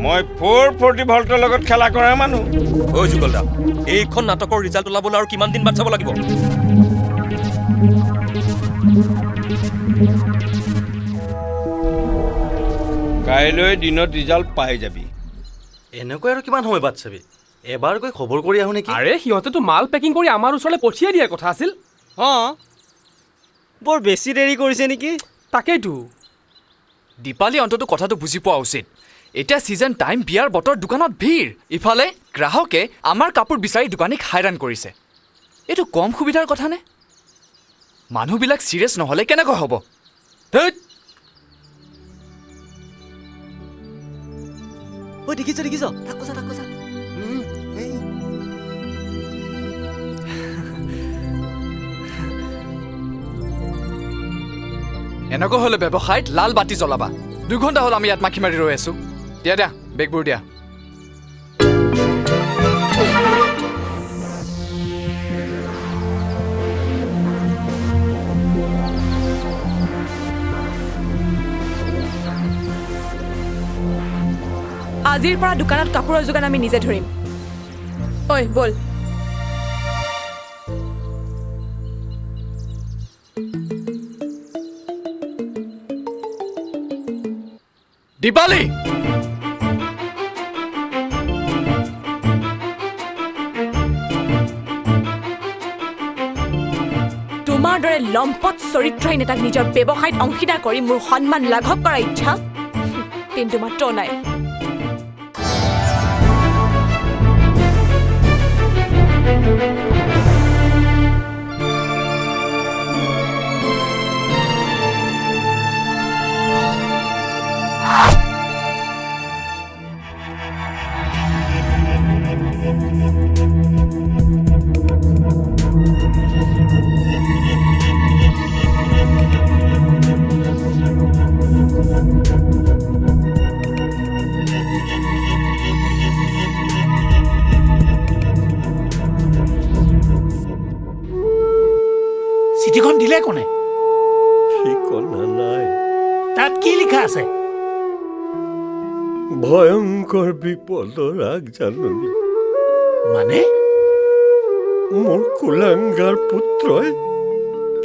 মই 440 ভল্টৰ লগত খেলা কৰা মানুহ ঐ যুগল দা এইখন নাটকৰ ৰিজাল্ট ওলাবলৈ আৰু কিমান দিন বাট চাব লাগিব কাইলৈ দিনত ৰিজাল্ট পাই যাবি এনেকৈ আৰু কিমান সময় বাট চাবি এবাৰ গৈ খবৰ কৰি আহো নেকি আৰে সিহঁতেতো মাল পেকিং কৰি আমাৰ ওচৰলৈ পঠিয়াই দিয়াৰ কথা আছিল অঁ বৰ বেছি দেৰি কৰিছে নেকি তাকেইতো দীপালী অন্তত কথাটো বুজি পোৱা উচিত এতিয়া ছিজন টাইম বিয়াৰ বতৰ দোকানত ভিৰ ইফালে গ্ৰাহকে আমাৰ কাপোৰ বিচাৰি দোকানীক হাইৰাণ কৰিছে এইটো কম সুবিধাৰ কথা নে মানুহবিলাক চিৰিয়াছ নহ'লে কেনেকৈ হ'ব ঐ দেখিছ তাক কৈছা এনেকৈ হ'লে ব্যৱসায়ত লাল বাতি জ্বলাবা 2 ঘণ্টা হ'ল আমি ইয়াত মাখি মাৰি ৰৈ আছোঁ দিয়া বেগবোৰ দিয়া আজিৰ পৰা দোকানত কাপোৰৰ যোগান আমি নিজে ধৰিম ঐ বল দীপালি তোমাৰ দৰে লম্পট চৰিত্ৰহীন এটাক নিজৰ ব্যৱসায়ত অংশীদাৰ কৰি মোৰ সন্মান লাঘৱ কৰাৰ ইচ্ছা কিন্তু মাত্ৰ নাই চিঠিখন দিলে কোনে ঠিকনা নাই তাত কি লিখা আছে ভয়ংকৰ বিপদৰ আগজাননী মানে মোৰ কুলাংগাৰ পুত্ৰই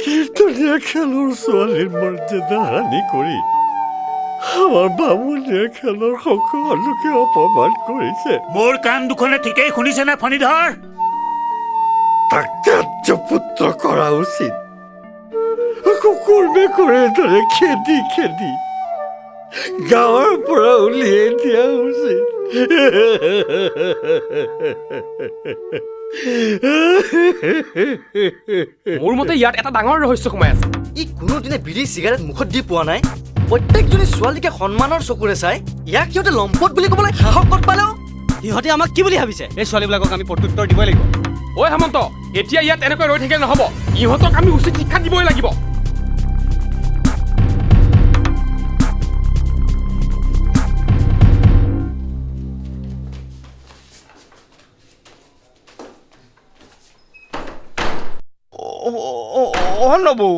কীৰ্তনীয়া খেলৰ ছোৱালীৰ মৰ্যাদা হানি কৰি আমাৰ বামুণীয়া খেলৰ সকলোকে অপমান কৰিছে মোৰ কাণ দুখনে ঠিকেই শুনিছেনে ফণীধৰ তাক ত্যায্য পুত্ৰ কৰা উচিত কুকুৰ মেকুৰীৰ দৰে খেদি খেদি গাঁৱৰ পৰা উলিয়াই দিয়া উচিত মোৰ মতে ইয়াত এটা ডাঙৰ ৰহস্য সোমাই আছে ই কোনোদিনে বিড়ি চিগাৰেট মুখত দি পোৱা নাই প্ৰত্যেকজনী ছোৱালীকে সন্মানৰ চকুৰে চাই ইয়াক সিহঁতে লম্পট বুলি ক'বলৈ সাহস ক'ত পালেও সিহঁতে আমাক কি বুলি ভাবিছে এই ছোৱালীবিলাকক আমি প্ৰত্যুত্তৰ দিবই লাগিব ঐ হেমন্ত এতিয়া ইয়াত এনেকৈ ৰৈ থাকিলে নহ'ব ইহঁতক আমি উচিত শিক্ষা দিবই লাগিব নবৌ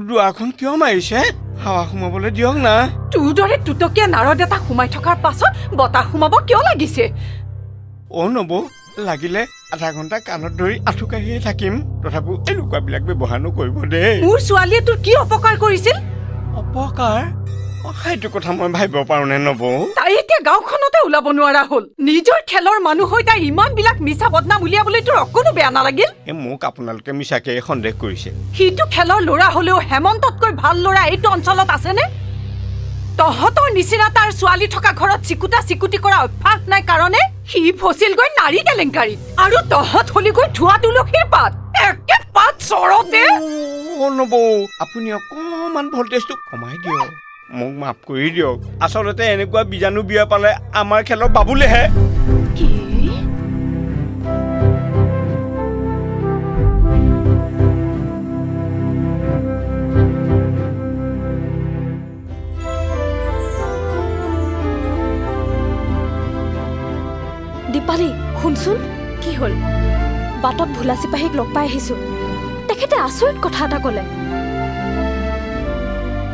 দুৱাৰখন কিয় মাৰিছে হাৱা সোমাবলৈ দিয়ক না তোৰ দৰে টুটকীয়া নাৰদ এটা সোমাই থকাৰ পাছত বতাহ সোমাব কিয় লাগিছে নবৌ লাগিলে আধা ঘণ্টা কাণত ধৰি আঁঠু কাঢ়িয়ে থাকিম তথাপিও এনেকুৱাবিলাক ব্যৱহাৰ নকৰিব দেই মোৰ ছোৱালীয়ে তোৰ কি অপকাৰ কৰিছিল অপকাৰ সেইটো কথা মই ভাবিব পাৰো নে নবৌ তাই এতিয়া গাঁওখনতে ওলাব নোৱাৰা হ'ল নিজৰ খেলৰ মানুহ হৈ তাই ইমান বিলাক মিছা বদনাম উলিয়াবলৈ তোৰ অকণো বেয়া নালাগিল মোক আপোনালোকে মিছাকে সন্দেহ কৰিছে সিটো খেলৰ ল'ৰা হলেও হেমন্ততকৈ ভাল ল'ৰা এইটো অঞ্চলত আছেনে তহঁতৰ নিচিনা তাৰ ছোৱালী থকা ঘৰত চিকুটা চিকুটি কৰা অভ্যাস নাই কাৰণে সি ফচিলগৈ নাৰী কেলেংকাৰীত আৰু তহঁত হলিগৈ ধোৱা তুলসীৰ পাত একে পাত চৰতে নবৌ আপুনি অকণমান ভল্টেজটো কমাই দিয়ক মোক মাফ কৰি দিয়ক আচলতে এনেকুৱা বীজাণু বিয়া পালে আমাৰ খেলৰ বাবুলেহে কি দীপালি শুনচোন কি হ'ল বাটত ভোলা চিপাহীক লগ পাই আহিছো তেখেতে আচৰিত কথা এটা ক'লে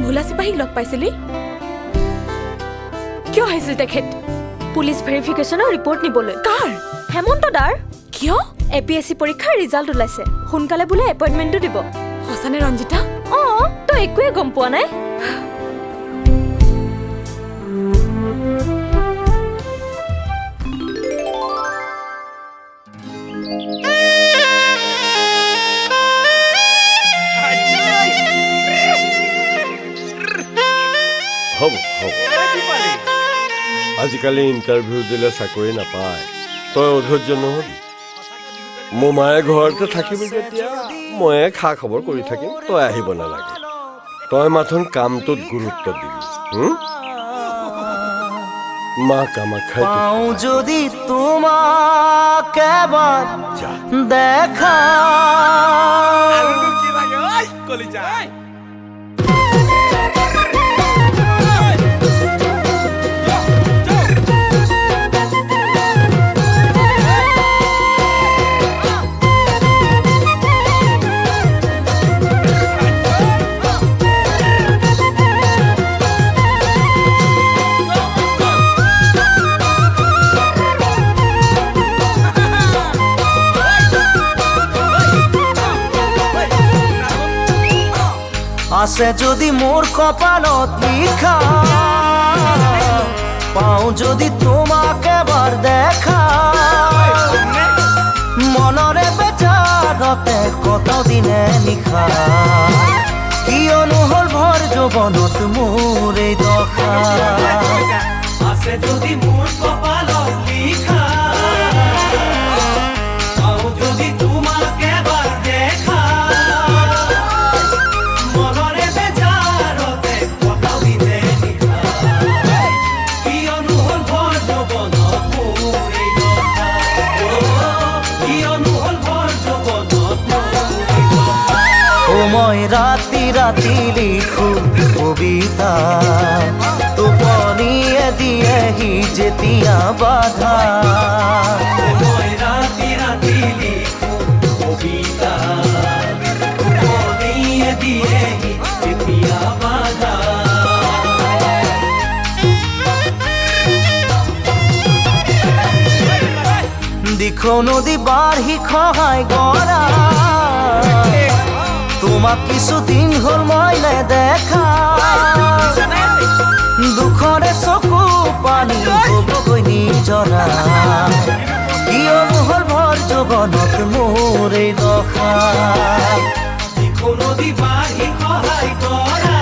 ভোলা চিপাহীক লগ পাইছিলি কিয় আহিছিল তেখেত পুলিচ ভেৰিফিকেশ্যনৰ ৰিপৰ্ট নিবলৈ কাৰ হেমন্ত দাৰ কিয় APSC পৰীক্ষাৰ ৰিজাল্ট ওলাইছে সোনকালে বোলে এপইণ্টমেণ্টটো দিব সঁচানে ৰঞ্জিতা তই একোৱে গম পোৱা নাই হ'ব আজিকালি ইণ্টাৰভিউ দিলে চাকৰি নাপায় তই অধৈৰ্য নহবি মোৰ মায়ে ঘৰতে থাকিবি যেতিয়া ময়ে খা খবৰ কৰি থাকিম তই আহিব নালাগে তই মাথোন কামটোত গুৰুত্ব দিবি মা কামাখ্যাই পাওঁ যদি তোমাক এবাৰ দেখা আছে যদি মোৰ কপালত লিখা পাওঁ যদি তোমাক এবাৰ দেখা মনৰে বেজাৰতে কত দিনে নিশা কিয়নো হ'ল ভৰ যৌৱনত মোৰ এই দশা আছে যদি মোৰ কপালত লিখা পাওঁ যদি তোমাক এবাৰ দেখা মনৰে বেজাৰতে কত দিনে নিশা কিয়নো হ'ল ভৰ যৌৱনত মোৰ এই দশা কিয়নো হ'ল ভৰ যৌৱনত মই ৰাতি ৰাতি লিখো কবিতা টোপনিয়ে দিয়েহি যেতিয়া বাধা মই ৰাতি ৰাতি লিখো কবিতা টোপনিয়ে দিয়েহি যেতিয়া বাধা দিখৌ নদী বাঢ়ি খহাই গৰা তোমাক কিছুদিন হ'ল মই নেদেখা দুখৰে চকু পানী হ'বগৈ নিজৰা কিয়নো হ'ল ভৰ যৌৱনত মোৰ এই দশা দিখৌ নদী বাঢ়ি খহাই গৰা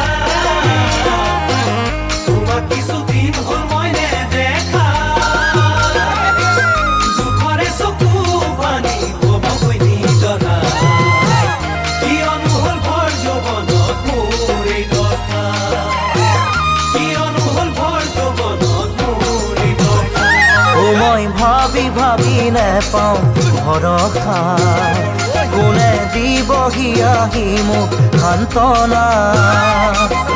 তোমাক কিছুদিন হ'ল মই নেদেখা দুখৰে চকু পানী হ'বগৈ নিজৰা মই ভাবি ভাবি নেপাওঁ ভৰসা কোনে দিবহি আহি মোক সান্তনা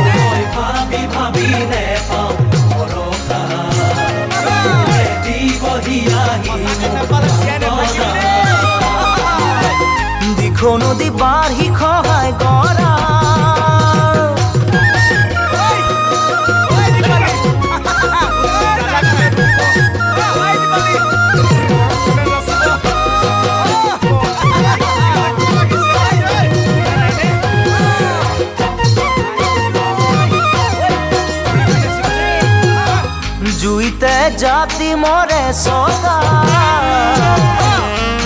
মই ভাবি ভাবি নেপাওঁ ভৰসা কোনে দিবহি আহি মোক সান্তনা দিখৌ নদী বাঢ়ি খহাই গৰা জুইতে জাতি মৰে সদা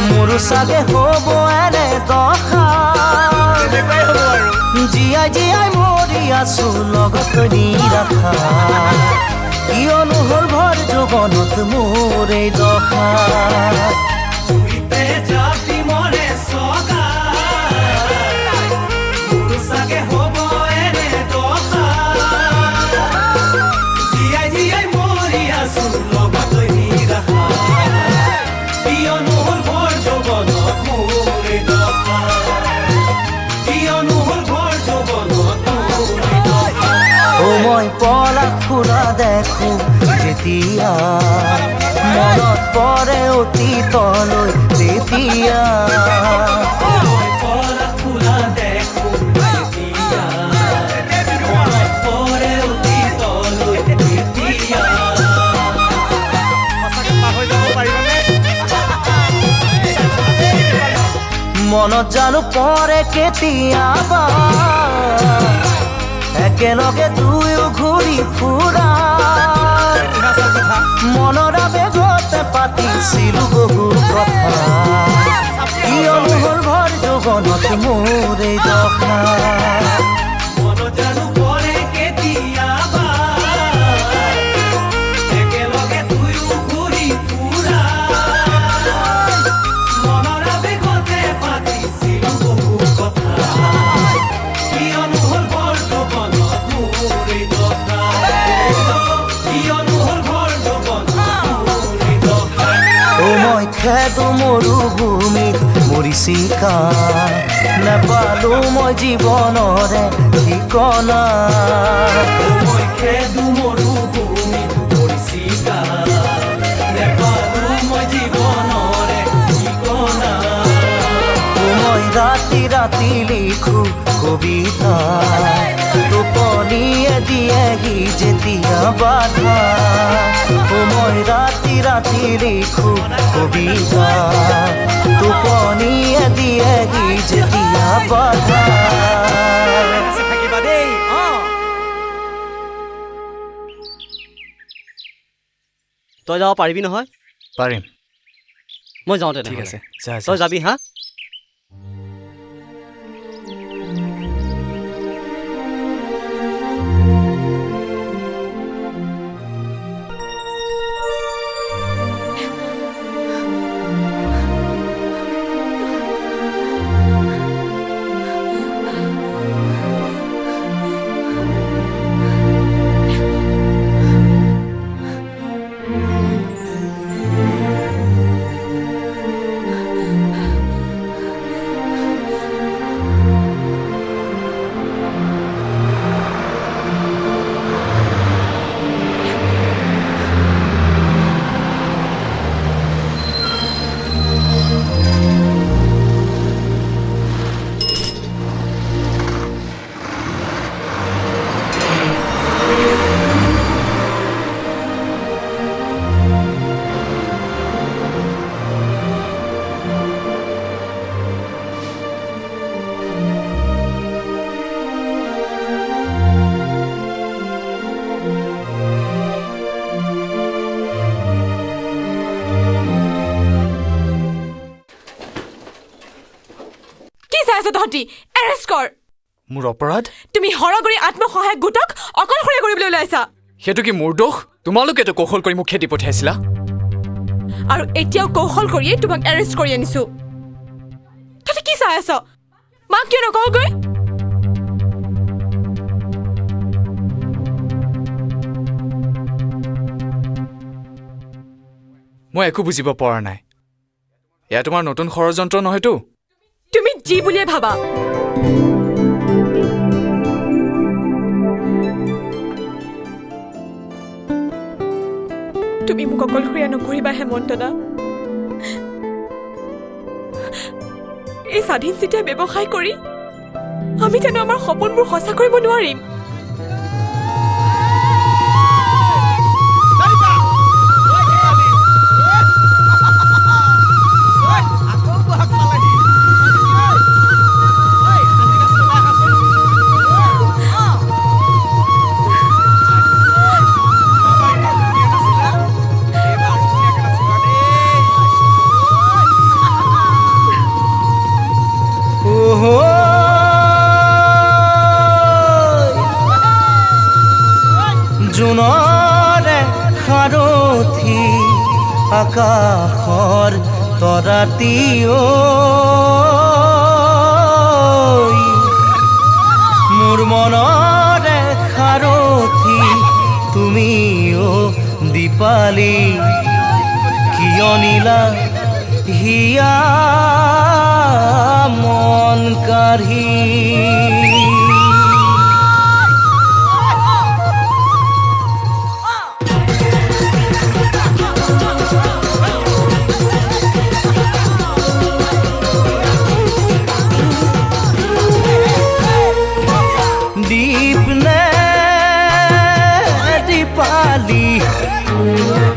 মোৰো চাগে হ'ব এনে দশা জীয়াই জীয়াই মৰি আছো লগত নিৰাশা কিয়নো হ'ল ভৰ যৌৱনত মোৰ এই দশা জুইতে জাতি মৰে সদা মোৰো চাগে হ'ব এনে দশা জীয়াই জীয়াই মৰি আছো লগত নিৰাশা কিয়নো হ'ল ভৰ যৌৱনত মোৰ এই দশা কিয়নো হ'ল ভৰ যৌৱনত মোৰ এই দশা মই পলাশ ফুলা দেখো যেতিয়া মনত পৰে অতীতলৈ তেতিয়া মই পলাশ ফুলা দেখো যেতিয়া মনত পৰে অতীতলৈ তেতিয়া মনত জানো পৰে কেতিয়াবা একেলগে দুয়ো ঘূৰি ফুৰা মনৰ আবেগতে পাতিছিলো বহু কথা কিয়নো হ'ল ভৰ যৌৱনত মোৰ এই দশা মনত জানো পৰে কেতিয়াবা একেলগে দুয়ো ঘূৰি ফুৰা মনৰ আবেগতে পাতিছিলো বহু কথা কিয়নো হ'ল ভৰ যৌৱনত মোৰ এই দশা কিয়নো হ'ল ভৰ যৌৱনত মোৰ এই দশা মই খেদো মৰুভূমিত মৰিচিকা নেপালো মই জীৱনৰে ঠিকনা মই খেদো মৰুভূমিত মৰিচিকা নেপালো মই জীৱনৰে ঠিকনা মই ৰাতি ৰাতি লিখো কবিতা টোপনিয়ে দিয়েহি যেতিয়া বাধা মই ৰাতি ৰাতি লিখো কবিতা টোপনিয়ে দিয়েহি যেতিয়া বাধা তই যাব পাৰিবি নহয়? পাৰিম। মই যাওঁ তেনে। ঠিক আছে, যা তই যাবি হা? তহঁতি এৰেষ্ট কৰ। মোৰ অপৰাধ? তুমি হৰগুৰি আত্মসহায়ক গোটক অকলশৰীয়া কৰিবলৈ ওলাইছা। সেইটো কি মোৰ দোষ? তোমালোকেতো কৌশল কৰি মোক খেদি পঠিয়াইছিলা। আৰু এতিয়াও কৌশল কৰিয়ে তোমাক এৰেষ্ট কৰি আনিছো। তহঁতি কি চাই আছ? মাক কিয় নকওঁগৈ? মই একো বুজিব পৰা নাই। এয়া তোমাৰ নতুন ষড়যন্ত্ৰ নহয়তো? তুমি যি বুলিয়ে ভাবা। তুমি মোক অকলশৰীয়া নকৰিবা হেমন্তদা। এই স্বাধীন চিটাই ব্যৱসায় কৰি আমি জানো আমাৰ সপোনবোৰ সঁচা কৰিব নোৱাৰিম? জোনৰে সাৰথি আকাশৰ তৰাতি মোৰ মনৰে সাৰথি তুমিও দীপালি কিয় নীলা হিয়া মন কাঢ়ি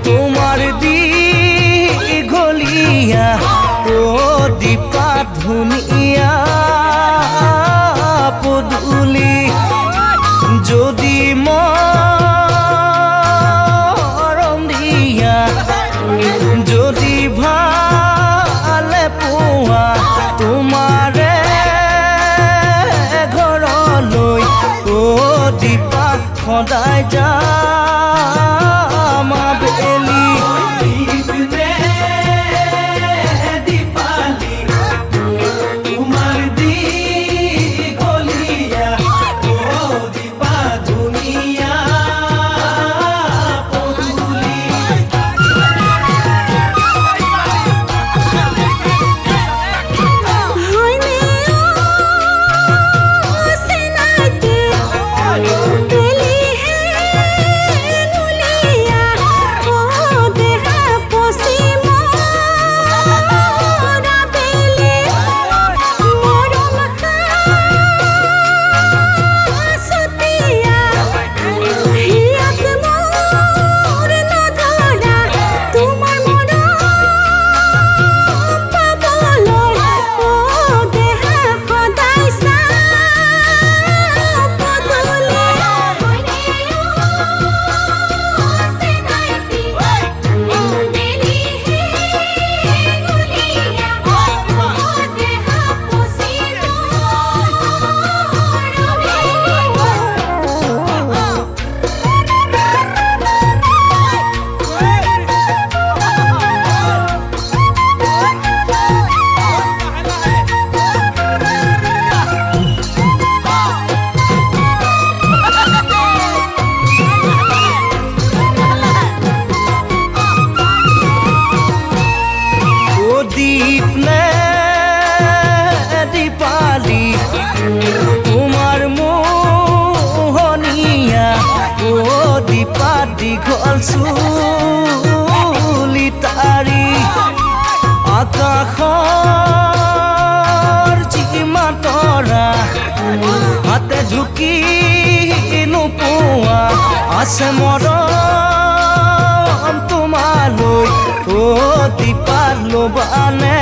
তোমার দীঘলিয়া ও দীপা ধুনিয়া পদুলি যদি মরম দিয়া যদি ভালে পোৱা তোমাৰে ঘৰলৈ ও দীপা সদায় যা দীঘল চুলি তাৰি আকাশৰ যিমান তৰা হাতে ঢুকি নোপোৱা আছে মৰম তোমালৈ অ' দীপাল ল'বানে